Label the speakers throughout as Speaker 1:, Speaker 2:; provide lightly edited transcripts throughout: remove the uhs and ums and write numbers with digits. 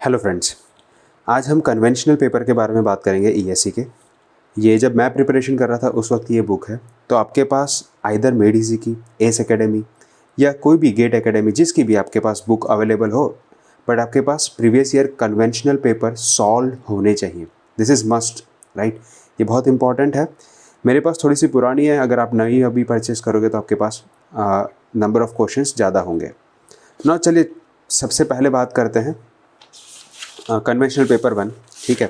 Speaker 1: Hello friends, आज हम conventional paper के बारे में बात करेंगे ईएससी के। ये जब मैं प्रिपरेशन कर रहा था उस वक्त ये बुक है, तो आपके पास आइदर मेड इजी की, एस एकेडमी या कोई भी गेट एकेडमी, जिसकी भी आपके पास बुक अवेलेबल हो, बट आपके पास previous year conventional paper solve होने चाहिए। This is must, right. ये बहुत इंपॉर्टेंट है। मेरे पास थोड़ी सी पुरानी है, अगर आप नई अभी परचेस करोगे तो आपके पास नंबर ऑफ़ क्वेश्चंस ज़्यादा होंगे ना। चलिए सबसे पहले बात करते हैं conventional paper 1, ठीक है।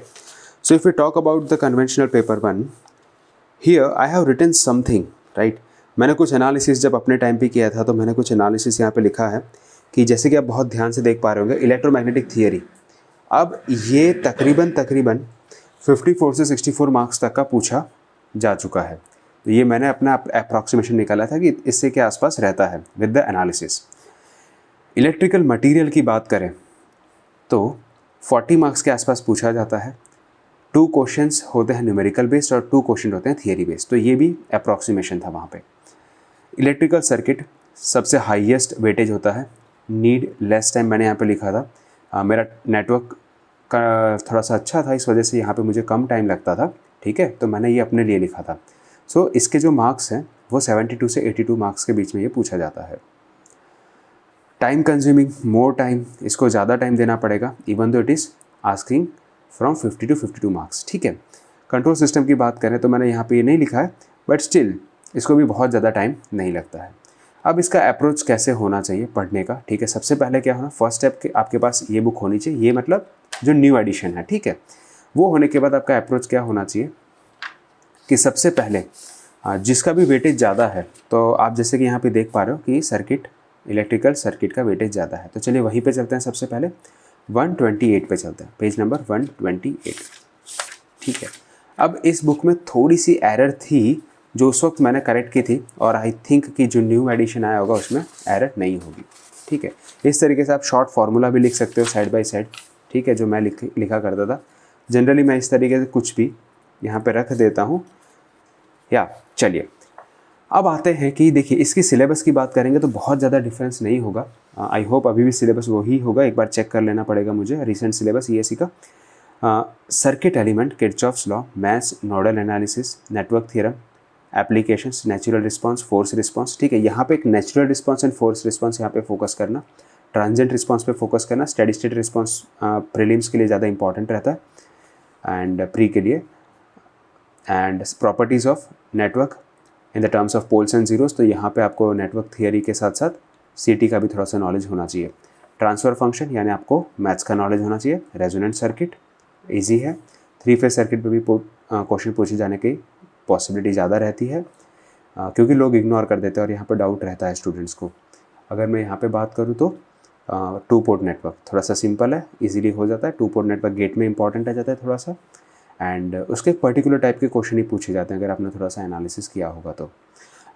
Speaker 1: So if we talk about the conventional paper 1, here I have written something, right। मैंने कुछ एनालिसिस जब अपने टाइम पे किया था तो मैंने कुछ एनालिसिस यहाँ पे लिखा है कि जैसे कि आप बहुत ध्यान से देख पा रहे होंगे, इलेक्ट्रोमैग्नेटिक थियरी। अब ये तकरीबन 54 से 64 मार्क्स तक का पूछा जा चुका है। तो ये मैंने अपना अप्रॉक्सीमेशन निकाला था कि इससे के आसपास रहता है with the analysis. Electrical material की बात करें तो 40 मार्क्स के आसपास पूछा जाता है। 2 क्वेश्चंस होते हैं न्यूमेरिकल बेस्ड और 2 क्वेश्चन होते हैं थियरी बेस्ड, तो ये भी अप्रॉक्सीमेशन था वहाँ पे। इलेक्ट्रिकल सर्किट सबसे हाईएस्ट वेटेज होता है, नीड लेस टाइम मैंने यहाँ पे लिखा था। मेरा नेटवर्क का थोड़ा सा अच्छा था, इस वजह से यहाँ पे मुझे कम टाइम लगता था, ठीक है, तो मैंने ये अपने लिए लिखा था। सो इसके जो मार्क्स हैं वो 72 से 82 मार्क्स के बीच में ये पूछा जाता है। टाइम कंज्यूमिंग, मोर टाइम, इसको ज़्यादा टाइम देना पड़ेगा, even though it is asking from 50 to 52 marks, ठीक है। कंट्रोल सिस्टम की बात करें तो मैंने यहाँ पे ये नहीं लिखा है, बट स्टिल इसको भी बहुत ज़्यादा टाइम नहीं लगता है। अब इसका अप्रोच कैसे होना चाहिए पढ़ने का, ठीक है। सबसे पहले क्या होना, फर्स्ट स्टेप के आपके पास ये बुक होनी चाहिए, ये मतलब जो न्यू एडिशन है, ठीक है। वो होने के बाद आपका अप्रोच क्या होना चाहिए कि सबसे पहले जिसका भी वेटेज ज़्यादा है, तो आप जैसे कि यहाँ पे देख पा रहे हो कि सर्किट, इलेक्ट्रिकल सर्किट का वेटेज ज़्यादा है, तो चलिए वहीं पे चलते हैं। सबसे पहले 128 पे चलते हैं, पेज नंबर 128, ठीक है। अब इस बुक में थोड़ी सी एरर थी जो उस वक्त मैंने करेक्ट की थी, और आई थिंक कि जो न्यू एडिशन आया होगा उसमें एरर नहीं होगी, ठीक है। इस तरीके से आप शॉर्ट फार्मूला भी लिख सकते हो साइड बाय साइड, ठीक है, जो मैं लिखा करता था। जनरली मैं इस तरीके से कुछ भी यहाँ पर रख देता हूँ। या चलिए अब आते हैं कि देखिए इसकी सिलेबस की बात करेंगे तो बहुत ज़्यादा डिफरेंस नहीं होगा। आई होप अभी भी सिलेबस वही होगा, एक बार चेक कर लेना पड़ेगा मुझे रिसेंट सिलेबस ईएससी का। Circuit element, Kirchhoff's law, maths, nodal analysis, network theorem, applications, natural response, force response, ठीक है। यहाँ पे एक natural response and force response यहाँ पे फोकस करना, ट्रांजिएंट रिस्पांस पे फोकस करना, स्टेडी स्टेट रिस्पांस प्रीलिम्स के लिए ज़्यादा इंपॉर्टेंट रहता है एंड प्री के लिए, and properties of network in the terms of poles and zeros, तो यहाँ पे आपको नेटवर्क थियरी के साथ साथ सीटी का भी थोड़ा सा नॉलेज होना चाहिए। ट्रांसफ़र फंक्शन यानी आपको मैथ्स का नॉलेज होना चाहिए। रेजोनेंट सर्किट इजी है। 3 फेज सर्किट पे भी क्वेश्चन पूछे जाने की पॉसिबिलिटी ज़्यादा रहती है, क्योंकि लोग इग्नोर कर देते हैं और यहाँ पर डाउट रहता है स्टूडेंट्स को। अगर मैं यहाँ पर बात करूँ तो 2 पोर्ट नेटवर्क थोड़ा सा सिंपल है, ईजिली हो जाता है। 2 पोर्ट नेटवर्क गेट में इंपॉर्टेंट आ जाता है थोड़ा सा, एंड उसके पर्टिकुलर टाइप के क्वेश्चन ही पूछे जाते हैं अगर आपने थोड़ा सा एनालिसिस किया होगा तो।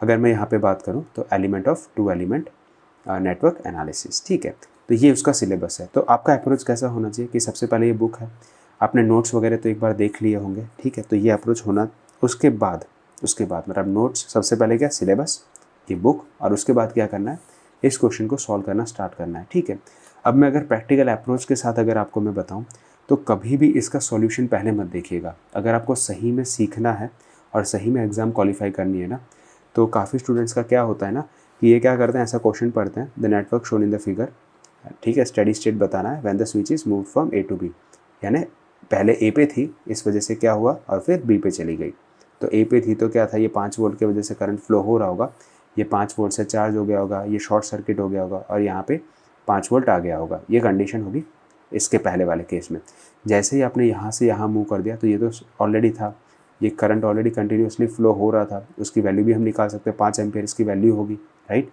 Speaker 1: अगर मैं यहाँ पे बात करूँ तो element of 2 element network analysis, ठीक है। तो ये उसका सिलेबस है। तो आपका अप्रोच कैसा होना चाहिए कि सबसे पहले ये बुक है, आपने नोट्स वगैरह तो एक बार देख लिए होंगे, ठीक है। तो ये अप्रोच होना, उसके बाद मतलब नोट्स सबसे पहले क्या, सिलेबस, ये बुक, और उसके बाद क्या करना है, इस क्वेश्चन को सॉल्व करना स्टार्ट करना है, ठीक है। अब मैं अगर प्रैक्टिकल अप्रोच के साथ अगर आपको मैं बताऊँ तो कभी भी इसका सॉल्यूशन पहले मत देखिएगा। अगर आपको सही में सीखना है और सही में एग्ज़ाम क्वालिफाई करनी है ना, तो काफ़ी स्टूडेंट्स का क्या होता है ना कि ये क्या करते हैं, ऐसा क्वेश्चन पढ़ते हैं, the network shown in the figure, ठीक है, स्टेडी स्टेट बताना है, when the switch is move from A to B, यानी पहले ए पे थी, इस वजह से क्या हुआ और फिर बी पे चली गई। तो ए पे थी तो क्या था, ये 5 वोल्ट की वजह से करंट फ्लो हो रहा होगा, ये 5 वोल्ट से चार्ज हो गया होगा, ये शॉर्ट सर्किट हो गया होगा और यहाँ पे 5 वोल्ट आ गया होगा। ये कंडीशन होगी इसके पहले वाले केस में। जैसे ही आपने यहाँ से यहाँ मूव कर दिया तो ये तो ऑलरेडी था, ये करंट ऑलरेडी कंटिन्यूसली फ्लो हो रहा था, उसकी वैल्यू भी हम निकाल सकते हैं, 5 एम्पियर इसकी वैल्यू होगी, राइट।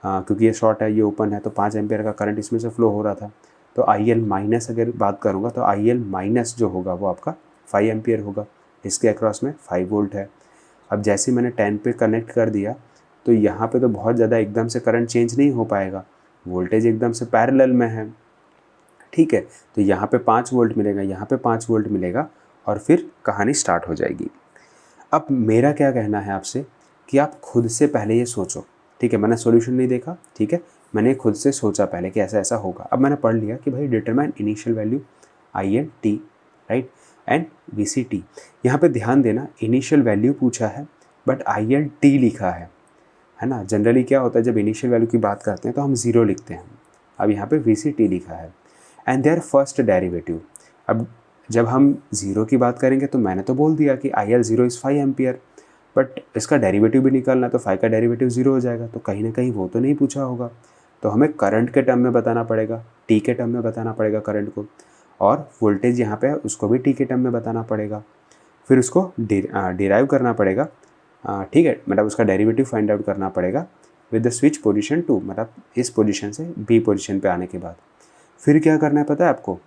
Speaker 1: क्योंकि ये शॉर्ट है, ये ओपन है, तो 5 एम्पियर का करंट इसमें से फ्लो हो रहा था। तो IL माइनस अगर बात करूँगा तो IL माइनस जो होगा वो आपका 5 एम्पियर होगा, इसके अक्रॉस में 5 वोल्ट है। अब जैसे मैंने 10 पे कनेक्ट कर दिया तो यहाँ पे तो बहुत ज़्यादा एकदम से करंट चेंज नहीं हो पाएगा, वोल्टेज एकदम से पैरेलल में है, ठीक है। तो यहाँ पे 5 वोल्ट मिलेगा, यहाँ पे 5 वोल्ट मिलेगा और फिर कहानी स्टार्ट हो जाएगी। अब मेरा क्या कहना है आपसे कि आप खुद से पहले ये सोचो, ठीक है। मैंने सॉल्यूशन नहीं देखा, ठीक है, मैंने खुद से सोचा पहले कि ऐसा ऐसा होगा। अब मैंने पढ़ लिया कि भाई determine initial value i n t, right, and v c t. यहाँ पे ध्यान देना, इनिशियल वैल्यू पूछा है बट आई एन टी लिखा है ना। जनरली क्या होता है जब इनिशियल वैल्यू की बात करते हैं तो हम ज़ीरो लिखते हैं, अब यहाँ पे वी सी टी लिखा है एंड देयर फर्स्ट डेरिवेटिव। अब जब हम ज़ीरो की बात करेंगे तो मैंने तो बोल दिया कि I L zero is 5 ampere, but इसका डेरिवेटिव भी निकालना है तो 5 का डेरिवेटिव 0 हो जाएगा, तो कहीं ना कहीं वो तो नहीं पूछा होगा। तो हमें करंट के टर्म में बताना पड़ेगा, टी के टर्म में बताना पड़ेगा करंट को, और वोल्टेज यहाँ पे है उसको भी टी के टर्म में बताना पड़ेगा। फिर उसको डिराइव करना पड़ेगा, ठीक है, मतलब उसका डेरिवेटिव फाइंड आउट करना पड़ेगा विद द स्विच पोजीशन 2, मतलब इस पोजीशन से बी पोजीशन पे आने के बाद। फिर क्या करना है पता है आपको,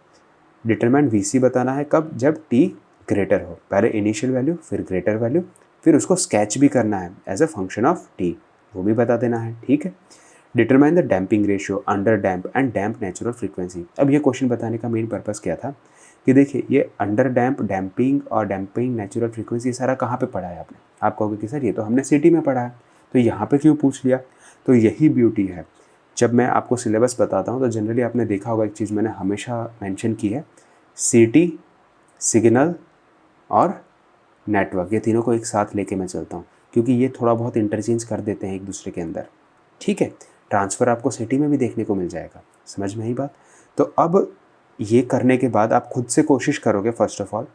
Speaker 1: डिटरमाइन वी सी बताना है कब, जब टी ग्रेटर हो। पहले इनिशियल वैल्यू फिर ग्रेटर वैल्यू, फिर उसको स्केच भी करना है as a function of t, वो भी बता देना है, ठीक है। Determine the damping ratio, under damp and damp natural frequency. अब ये क्वेश्चन बताने का मेन पर्पस क्या था कि देखिए ये अंडर डैम्प, डैम्पिंग और डैम्पिंग नेचुरल फ्रीक्वेंसी, ये सारा कहाँ पे पढ़ा है आपने। आप कहोगे कि सर ये तो हमने सिटी में पढ़ा है, तो यहाँ पे क्यों पूछ लिया। तो यही ब्यूटी है, जब मैं आपको सिलेबस बताता हूँ तो जनरली आपने देखा होगा एक चीज़ मैंने हमेशा मेंशन की है, सिटी, सिग्नल और नेटवर्क, ये तीनों को एक साथ लेके मैं चलता हूँ, क्योंकि ये थोड़ा बहुत इंटरचेंज कर देते हैं एक दूसरे के अंदर, ठीक है। ट्रांसफ़र आपको सिटी में भी देखने को मिल जाएगा, समझ में आई बात। तो अब ये करने के बाद आप खुद से कोशिश करोगे फर्स्ट ऑफ ऑल,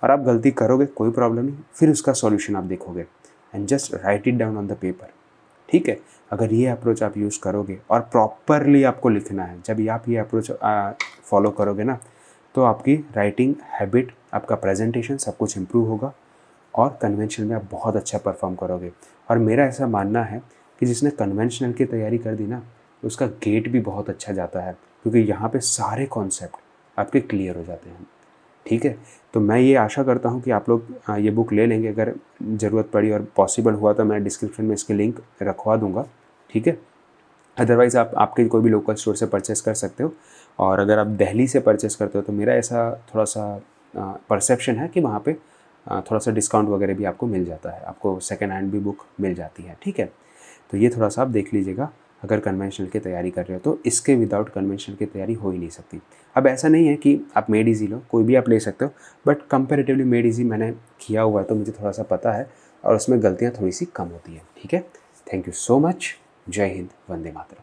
Speaker 1: और आप गलती करोगे कोई प्रॉब्लम नहीं, फिर उसका सॉल्यूशन आप देखोगे and just right it down on the paper, ठीक है। अगर ये अप्रोच आप यूज़ करोगे और प्रॉपरली आपको लिखना है, जब आप ये अप्रोच फॉलो करोगे ना, तो आपकी राइटिंग हैबिट, आपका प्रेजेंटेशन सब कुछ इम्प्रूव होगा और कन्वेंशनल में आप बहुत अच्छा परफॉर्म करोगे। और मेरा ऐसा मानना है कि जिसने कन्वेंशनल की तैयारी कर दी ना, उसका गेट भी बहुत अच्छा जाता है, क्योंकि यहाँ पे सारे कॉन्सेप्ट आपके क्लियर हो जाते हैं, ठीक है। तो मैं ये आशा करता हूँ कि आप लोग ये बुक ले लेंगे, अगर ज़रूरत पड़ी और पॉसिबल हुआ तो मैं डिस्क्रिप्शन में इसकी लिंक रखवा दूँगा, ठीक है। अदरवाइज़ आप आपके कोई भी लोकल स्टोर से परचेस कर सकते हो, और अगर आप दिल्ली से परचेस करते हो तो मेरा ऐसा थोड़ा सा परसेप्शन है कि वहाँ पे थोड़ा सा डिस्काउंट वगैरह भी आपको मिल जाता है, आपको सेकेंड हैंड भी बुक मिल जाती है, ठीक है। तो ये थोड़ा सा आप देख लीजिएगा अगर कन्वेंशनल की तैयारी कर रहे हो तो, इसके विदाउट कन्वेंशनल की तैयारी हो ही नहीं सकती। अब ऐसा नहीं है कि आप मेड इजी लो, कोई भी आप ले सकते हो, बट कंपैरेटिवली मेड इजी मैंने किया हुआ है तो मुझे थोड़ा सा पता है, और उसमें गलतियाँ थोड़ी सी कम होती हैं, ठीक है। थैंक यू सो मच, जय हिंद, वंदे मातरम।